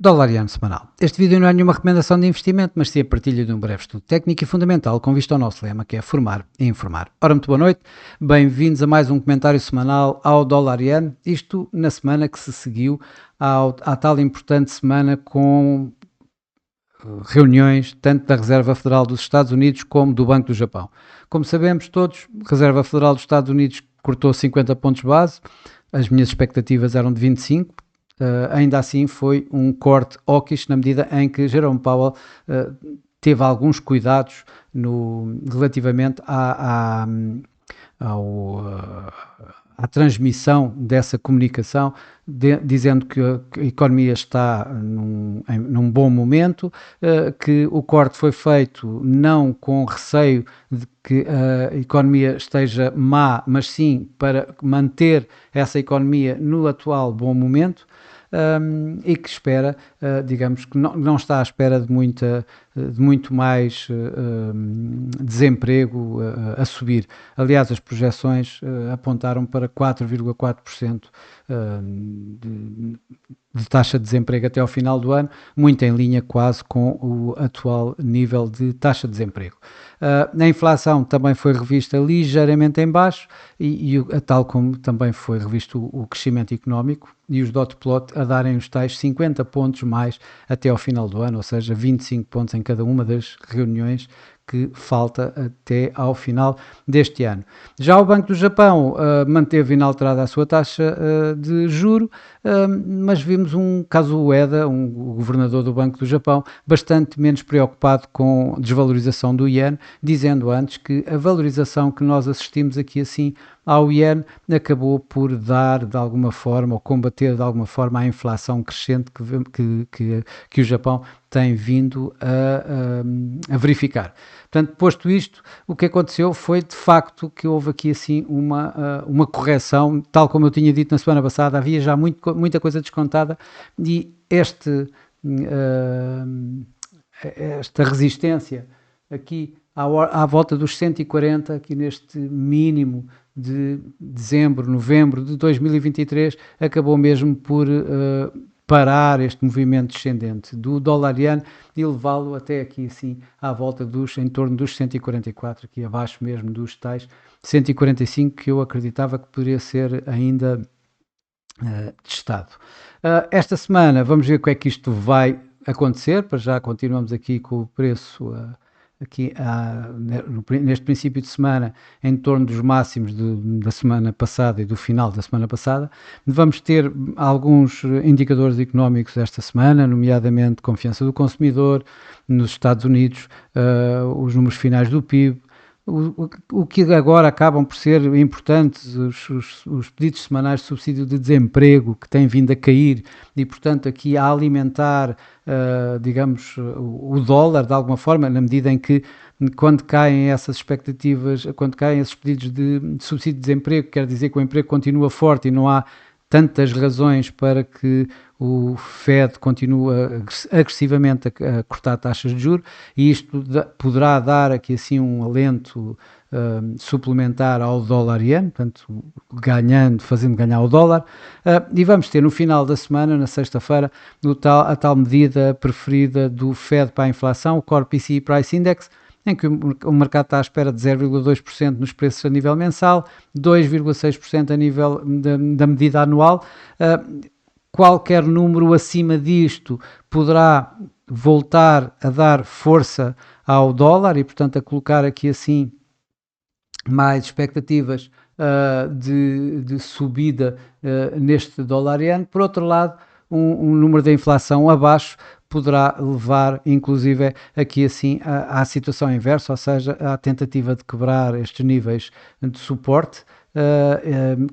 Dólar Iano semanal. Este vídeo não é nenhuma recomendação de investimento, mas sim a partilha de um breve estudo técnico e fundamental com vista ao nosso lema, que é formar e informar. Ora, muito boa noite, bem-vindos a mais um comentário semanal ao Dólar Iano, isto na semana que se seguiu à tal importante semana com reuniões tanto da Reserva Federal dos Estados Unidos como do Banco do Japão. Como sabemos todos, a Reserva Federal dos Estados Unidos cortou 50 pontos base, as minhas expectativas eram de 25, ainda assim foi um corte hawkish na medida em que Jerome Powell teve alguns cuidados relativamente à transmissão dessa comunicação, dizendo que a economia está num bom momento, que o corte foi feito não com receio de que a economia esteja má, mas sim para manter essa economia no atual bom momento. E que espera, digamos que não está à espera de muito mais desemprego a subir. Aliás, as projeções apontaram para 4,4% de taxa de desemprego até ao final do ano, muito em linha quase com o atual nível de taxa de desemprego. A inflação também foi revista ligeiramente em baixo tal como também foi revisto o crescimento económico e os dot plot a darem os tais 50 pontos mais até ao final do ano, ou seja, 25 pontos em cada uma das reuniões que falta até ao final deste ano. Já o Banco do Japão manteve inalterada a sua taxa de juro, mas vimos um Kazuo Ueda, o governador do Banco do Japão, bastante menos preocupado com a desvalorização do Yen, dizendo antes que a valorização que nós assistimos aqui assim ao Yen acabou por dar de alguma forma ou combater de alguma forma a inflação crescente que o Japão tem vindo a verificar. Portanto, posto isto, o que aconteceu foi de facto que houve aqui assim uma correção, tal como eu tinha dito na semana passada, havia já muita coisa descontada e esta resistência aqui à volta dos 140, aqui neste mínimo de dezembro, novembro de 2023, acabou mesmo por parar este movimento descendente do dólar iano e levá-lo até aqui assim à volta em torno dos 144, aqui abaixo mesmo dos tais 145 que eu acreditava que poderia ser ainda testado. Esta semana vamos ver como é que isto vai acontecer, para já continuamos aqui com o preço aqui neste princípio de semana em torno dos máximos da semana passada e do final da semana passada. Vamos ter alguns indicadores económicos esta semana, nomeadamente confiança do consumidor nos Estados Unidos, os números finais do PIB, o que agora acabam por ser importantes, os pedidos semanais de subsídio de desemprego que têm vindo a cair e, portanto, aqui a alimentar, digamos, o dólar de alguma forma, na medida em que quando caem essas expectativas, quando caem esses pedidos de subsídio de desemprego, quer dizer que o emprego continua forte e não há tantas razões para que o Fed continue agressivamente a cortar taxas de juros e isto poderá dar aqui assim um alento suplementar ao dólar iene, portanto fazendo ganhar o dólar, e vamos ter no final da semana, na sexta-feira, a tal medida preferida do Fed para a inflação, o Core PCE Price Index, em que o mercado está à espera de 0,2% nos preços a nível mensal, 2,6% a nível da medida anual. Qualquer número acima disto poderá voltar a dar força ao dólar e, portanto, a colocar aqui assim mais expectativas de subida neste dólar iene. Por outro lado, um número de inflação abaixo poderá levar, inclusive, aqui assim à situação inversa, ou seja, à tentativa de quebrar estes níveis de suporte,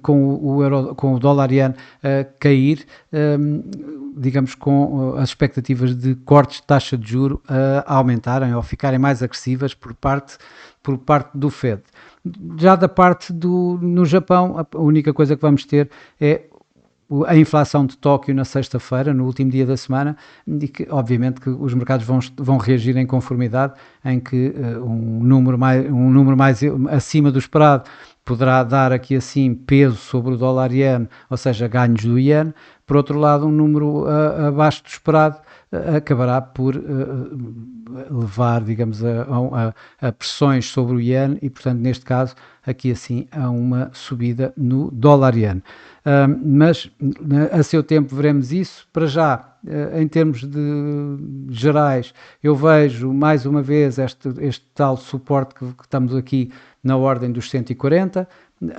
com o dólar iene cair, digamos, com as expectativas de cortes de taxa de juro aumentarem ou ficarem mais agressivas por parte do Fed. Já da parte no Japão, a única coisa que vamos ter é a inflação de Tóquio na sexta-feira, no último dia da semana, e que obviamente que os mercados vão reagir em conformidade, em que um número mais acima do esperado poderá dar aqui assim peso sobre o dólar-iene, ou seja, ganhos do iene. Por outro lado, um número abaixo do esperado acabará por levar, digamos, a pressões sobre o iene e, portanto, neste caso, aqui assim, a uma subida no dólar-iene. Mas a seu tempo veremos isso. Para já, em termos de gerais, eu vejo mais uma vez este tal suporte que estamos aqui na ordem dos 140,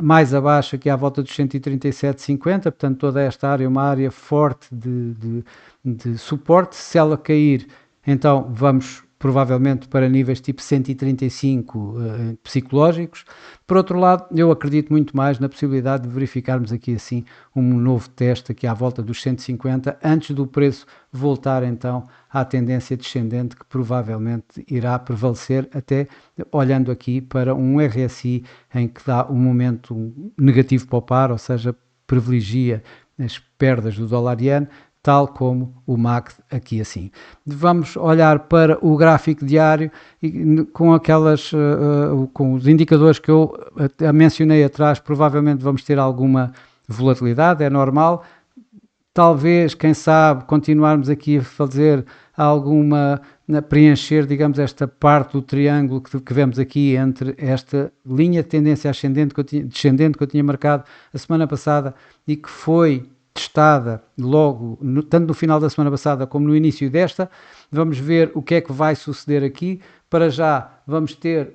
mais abaixo aqui à volta dos 137,50, portanto toda esta área é uma área forte de suporte. Se ela cair, então vamos provavelmente para níveis tipo 135 psicológicos. Por outro lado, eu acredito muito mais na possibilidade de verificarmos aqui assim um novo teste aqui à volta dos 150, antes do preço voltar então à tendência descendente que provavelmente irá prevalecer, até olhando aqui para um RSI em que dá um momento negativo para o par, ou seja, privilegia as perdas do dólar-iene, tal como o MACD aqui assim. Vamos olhar para o gráfico diário e com com os indicadores que eu mencionei atrás, provavelmente vamos ter alguma volatilidade, é normal. Talvez, quem sabe, continuarmos aqui a fazer preencher, digamos, esta parte do triângulo que vemos aqui entre esta linha de tendência descendente que eu tinha marcado a semana passada e que foi testada logo, tanto no final da semana passada como no início desta. Vamos ver o que é que vai suceder aqui. Para já vamos ter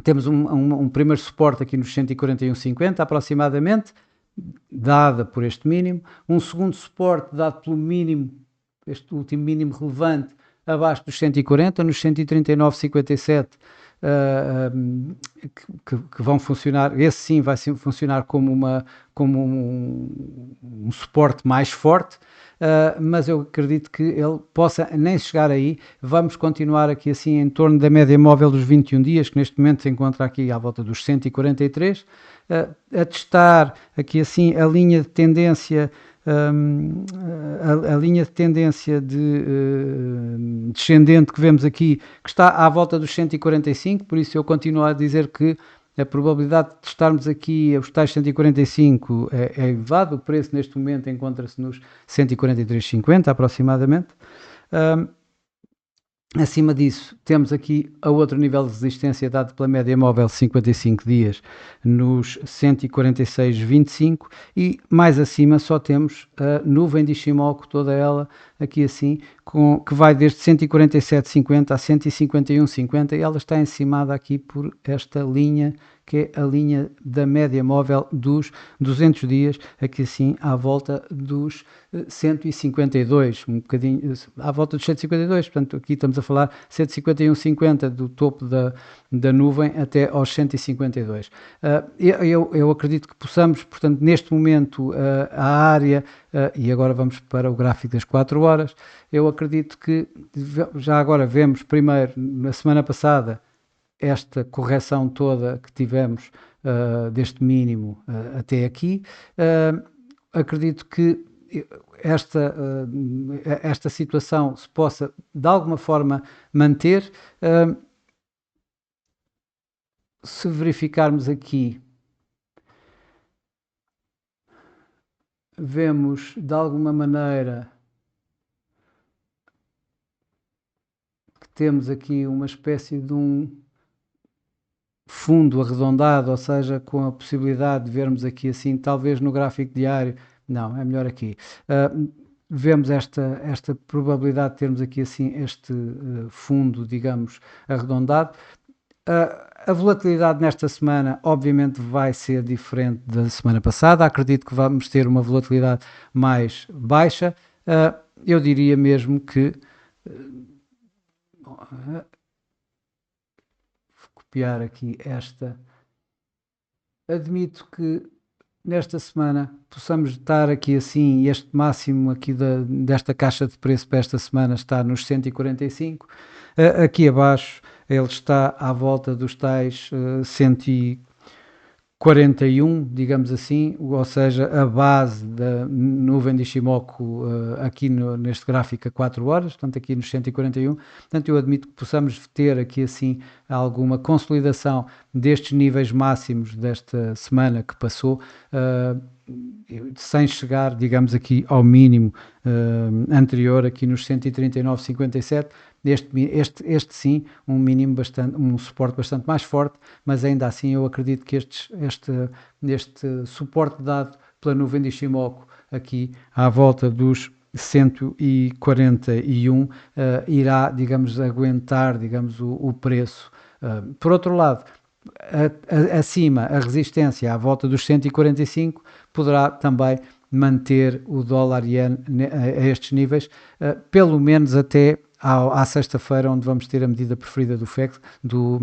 temos um primeiro suporte aqui nos 141,50 aproximadamente, dada por este mínimo, um segundo suporte dado pelo mínimo, este último mínimo relevante, abaixo dos 140, nos 139,57, que vão funcionar. Esse sim vai funcionar como um suporte mais forte, mas eu acredito que ele possa nem chegar aí. Vamos continuar aqui assim em torno da média móvel dos 21 dias, que neste momento se encontra aqui à volta dos 143, a testar aqui assim a linha de tendência, a linha de tendência descendente que vemos aqui, que está à volta dos 145, por isso eu continuo a dizer que a probabilidade de testarmos aqui os tais 145 é elevado. O preço neste momento encontra-se nos 143,50 aproximadamente. Acima disso, temos aqui a outro nível de resistência dado pela média móvel 55 dias nos 146,25 e mais acima só temos a nuvem de Ishimoku, toda ela aqui assim, que vai desde 147,50 a 151,50 e ela está encimada aqui por esta linha, que é a linha da média móvel dos 200 dias, aqui assim à volta dos 152, um bocadinho à volta dos 152, portanto aqui estamos a falar 151,50 do topo da nuvem até aos 152. Eu acredito que possamos, portanto, neste momento a área, e agora vamos para o gráfico das 4 horas, eu acredito que já agora vemos primeiro, na semana passada, esta correção toda que tivemos deste mínimo até aqui. Acredito que esta situação se possa de alguma forma manter. Se verificarmos aqui, vemos de alguma maneira que temos aqui uma espécie de um fundo arredondado, ou seja, com a possibilidade de vermos aqui assim, talvez no gráfico diário, não, é melhor aqui, vemos esta probabilidade de termos aqui assim este fundo, digamos, arredondado. A volatilidade nesta semana obviamente vai ser diferente da semana passada, acredito que vamos ter uma volatilidade mais baixa, eu diria mesmo que copiar aqui esta, admito que nesta semana possamos estar aqui assim, este máximo aqui desta caixa de preço para esta semana está nos 145, aqui abaixo ele está à volta dos tais 41, digamos assim, ou seja, a base da nuvem de Ishimoku aqui neste gráfico a 4 horas, portanto aqui nos 141, portanto eu admito que possamos ter aqui assim alguma consolidação destes níveis máximos desta semana que passou, sem chegar, digamos aqui, ao mínimo anterior, aqui nos 139,57, este sim, um mínimo bastante, um suporte bastante mais forte, mas ainda assim eu acredito que este suporte dado pela nuvem de Ishimoku aqui à volta dos 141 irá, digamos, aguentar, digamos, o preço. Por outro lado, acima a resistência à volta dos 145 poderá também manter o dólar-iene a estes níveis, pelo menos até à sexta-feira, onde vamos ter a medida preferida do FED, do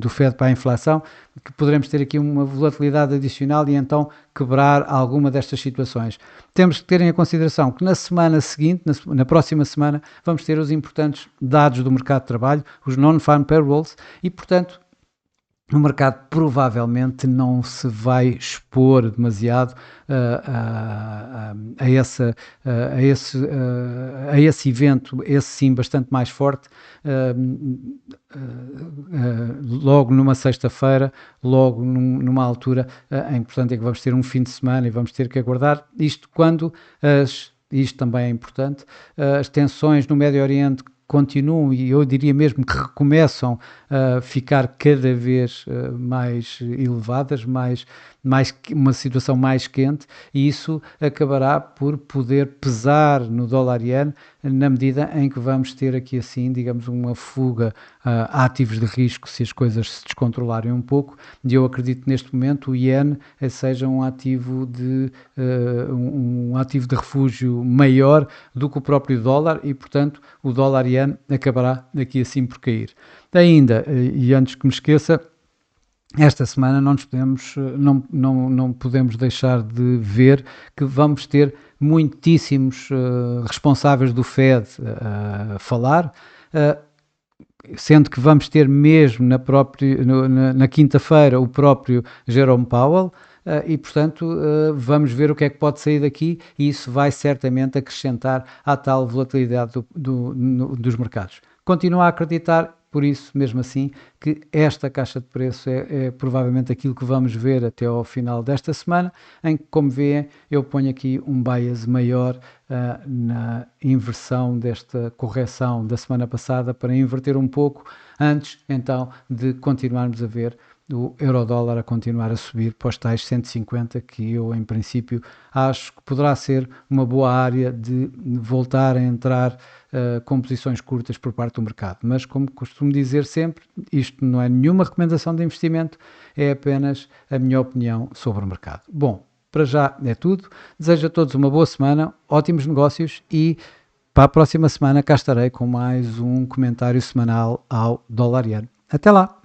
FED para a inflação, que poderemos ter aqui uma volatilidade adicional e então quebrar alguma destas situações. Temos que ter em consideração que na semana seguinte, na próxima semana, vamos ter os importantes dados do mercado de trabalho, os non-farm payrolls, e portanto o mercado provavelmente não se vai expor demasiado a esse evento, esse sim bastante mais forte, logo numa sexta-feira, logo numa altura em que, portanto, é que vamos ter um fim de semana e vamos ter que aguardar isto quando isto também é importante, as tensões no Médio Oriente continuam e eu diria mesmo que recomeçam a ficar cada vez mais elevadas, uma situação mais quente, e isso acabará por poder pesar no dólar-iene na medida em que vamos ter aqui assim, digamos, uma fuga a ativos de risco se as coisas se descontrolarem um pouco, e eu acredito que neste momento o iene seja um ativo de refúgio maior do que o próprio dólar e, portanto, o dólar-iene acabará aqui assim por cair. Ainda, e antes que me esqueça, esta semana não podemos deixar de ver que vamos ter muitíssimos responsáveis do FED a falar, sendo que vamos ter mesmo na quinta-feira o próprio Jerome Powell, e portanto vamos ver o que é que pode sair daqui e isso vai certamente acrescentar à tal volatilidade dos mercados. Continuo a acreditar, por isso, mesmo assim, que esta caixa de preço é provavelmente aquilo que vamos ver até ao final desta semana, em que, como veem, eu ponho aqui um bias maior na inversão desta correção da semana passada para inverter um pouco antes, então, de continuarmos a ver o euro-dólar a continuar a subir para os tais 150, que eu, em princípio, acho que poderá ser uma boa área de voltar a entrar com posições curtas por parte do mercado. Mas, como costumo dizer sempre, isto não é nenhuma recomendação de investimento, é apenas a minha opinião sobre o mercado. Bom, para já é tudo. Desejo a todos uma boa semana, ótimos negócios e para a próxima semana cá estarei com mais um comentário semanal ao dólar-iene. Até lá!